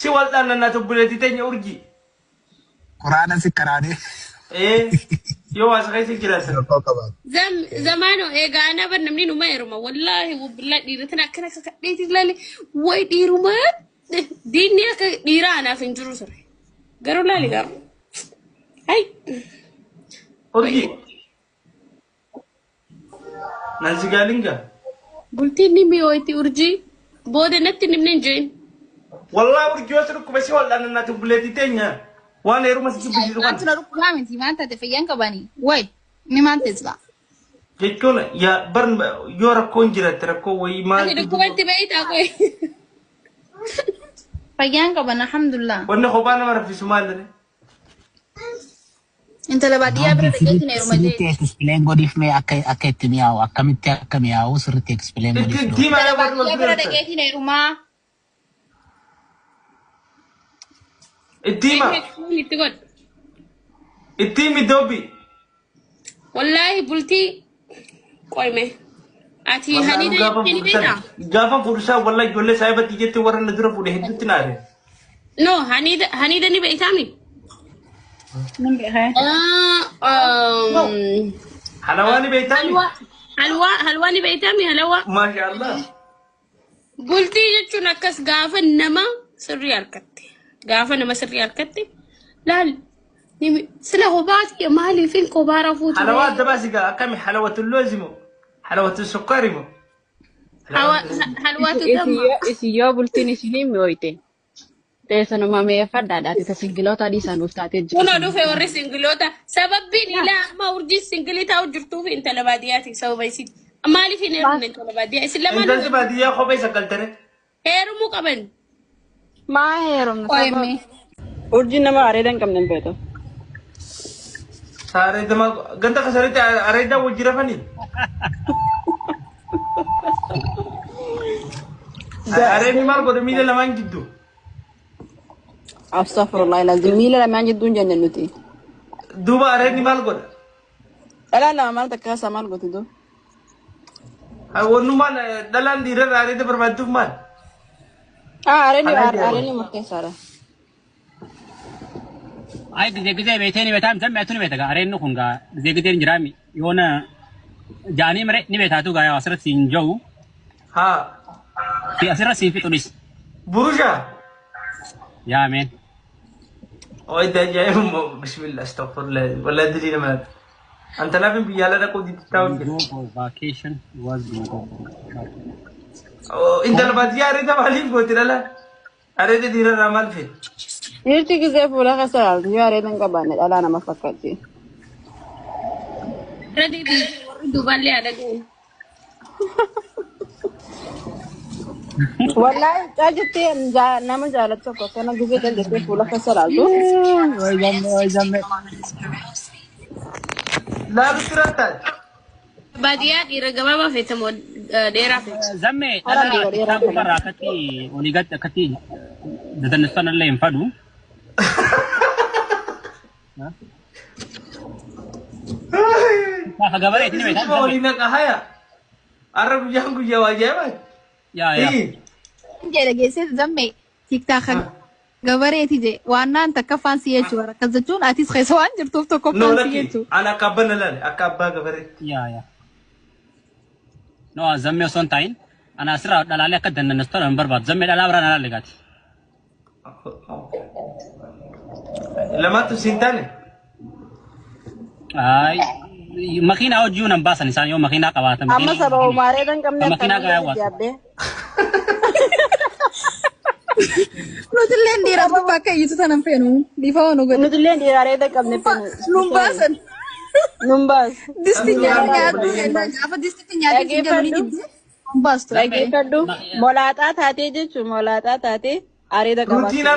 Si waltaan na tubuleti tenya urgi. Qur'aana si karaane. Yo asakay si kirasa. Zamano eegana ban namni numa eruma wallahi wabillahi dhiiratina akkana akka kadheeti ilaali way dhiiruma diinni akka dhiiraa anaaf hin jiru sirre garuu laali garuu hay urgi nansi galinga bultiin ni mi'ooyti urjii booda natti nimne jeen wallahi urgi wasu kuma si waltaan na tubuleti tenya waan eruma si bijiru kan Antuna rukuma miti manta te fayyan ka bani way ni manta isla jechuun yaa barn yoo rakkoon jiraate rakkoo wayii maal ani dukkubatti beeytaa koy fayyan ka bana alhamdulillah wanne kophaa nama raffisu maal dha inta la baadiyaa bira dhaqeeti na yeruma Sirriitti explain godhiif mee akka itti mi'aawu akkamitti akka mi'aawu sirriitti explain godhiif. diimaa nama baadiyaa bira dhaqeeti na yeruma itti god ittiimi doobi wallahi bultii qoyme ati hanida itti beeytaa gaafa fursaa wallahi ijoollee saayibatti jette warra na dura fuudhe hedduutti naare no hanida ni beeytaami halawaa ni beeytaami halwaa ni beeytaami halawaa maasha allah bultii jechuun akkas gaafa nama sirrii harkatte gaafa nama sirrii harkatte laal sila hobaati maaliifin kobaara fuutu halawaa adda baasigaa akkami halawatul loozimo halawatul sukkaarimo halwaatu damma Isiyyoo bultiin isinii mi'ooyte. Teessanuma meeffadhaadhaati ta singiloota dhiisan uftaatee jiru. kunoo dhufe warri singiloota sababbiin ilaa amma urjii singilii taa'u jirtuuf intala baadiyyaati sababa isin maaliif hin heerumne intala baadiyyaa isin lamaan intalli baadiyyaa kophee sagaltare heerumuu qaban Maa heerumna qoyme urjiin nama areeda hin qabne hin beektu. saaree dama ganda kasaritti areedaa wajji rafanii areenni maal godhe miila lamaan gidduu Astaghfirullah lazim miila lamaan jidduun jenne nuti. duuba areenni maal godha Dhalaan lama maal takka isaa maal goote duu? wannumaan dhalaan dhiirarra areeda barbaadduuf maal Areenni murteessaadha. Ay gede beteni betam jam metuni betaga arenno kunga gede jirami yona jani mere ni betatu ga asra sinjau haa fi asra sin fitulis burusha ya men oy dajay bismillah astaghfirullah wala dilina ma anta nafin biyala da ko ditawun go for vacation was inta labadiya areda malif gotirala areda dirarra mal fi Irti gisee fuula kasaa yoo areeda hin qabaanne dhalaa nama fakkaatti. radii duballee adaguu Wallahi caajitti nama jaalatu tokko kana gisee jallisee fuula kasaa laaltu. Way jamme. laalu tirata baadiyyaa dhiira gabaabaa feetamoo dheeraa feeta zamme dala kubara kati oligat kati dadan sanalle infadu ha gabare tini betam olina kahaya arab yang guyya wajaban ya ya jedhe geesse zamme tiktaaka gabareeti je waannaan takka faansi jechuudha akkas jechuun atis keessa waan jirtuuf tokko no faansi laki jechuudha. ana kabana lale akabba gabare ya ya no zamme son tain ana asra dalale akka danna sto number bad zamme dala bra nala legati lamatu sintane ay makina oju nan basan isan yo makina qabata Amma sababa areeda hin qabne Makina gaya wa. jaabbee. Nuti illee dhiira abbaa akka iyyitu tanan feenu bifa waan godhe. Nuti illee dhiira areeda hin qabne fenu. Numbaasan Numbaas. disti nyaatu gaafa disti nyaatu si jalli dibde numbaastu. Dhaggeeffadhu molaaxaa taatee jechuun molaaxaa taatee areeda qabaatu. rutina